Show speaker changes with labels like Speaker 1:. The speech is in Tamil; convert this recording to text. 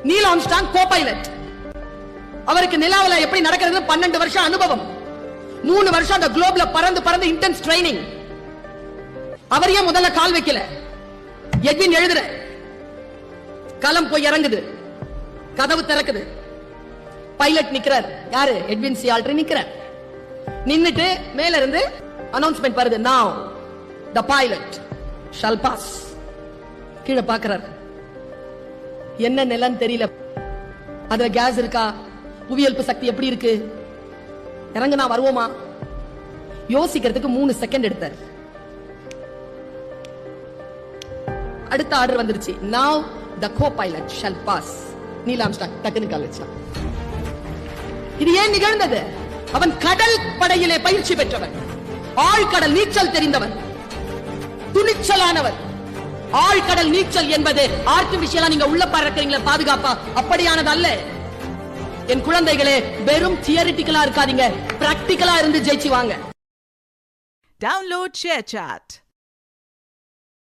Speaker 1: Neil Armstrong co pilot. அவருக்கு நிலாவுல எப்படி நடக்கிறது 12 வருஷம் அனுபவம், 3 வருஷம் அந்த குளோப்ல பறந்து இன்டென்ஸ் ட்ரைனிங். அவரையே முதல்ல கால் வைக்கல. எட்வின் எழுதுற களம் போய் இறங்குது, கதவு திறக்குது, பைலட் நிக்கிறார். யாரு? எட்வின் சி ஆல்ட்ரி நிக்கிறார். நின்னுட்டு மேல இருந்து அனௌன்ஸ்மெண்ட் வருது, now the pilot shall pass. கீழே பாக்குறார், என்ன நிலன்னு தெரியல, அதுல கேஸ் இருக்கா, புவியல்பு சக்தி எப்படி இருக்கு, இறங்குனா வருவோமா, யோசிக்கிறதுக்கு 3 செகண்ட் எடுத்தார். அடுத்த ஆர்டர் வந்துருச்சு, now the co-pilot shall pass. Neil Armstrong டக்குனு கால் வச்சான். இது ஏன் நிகழ்ந்தது? அவன் கடல் படையிலே பயிற்சி பெற்றவன், ஆழ்கடல் நீச்சல் தெரிந்தவன், துணிச்சலானவர். ஆழ்கடல் நீச்சல் என்பது ஆர்டிபிஷியலா நீங்க உள்ள பறக்கிறீங்களா பாதுகாப்பா, அப்படியானது அல்ல. என் குழந்தைகளே, வெறும் தியரிட்டிக்கலா இருக்காதீங்க, பிராக்டிகலா இருந்து ஜெயிச்சு வாங்க.
Speaker 2: Download ShareChat.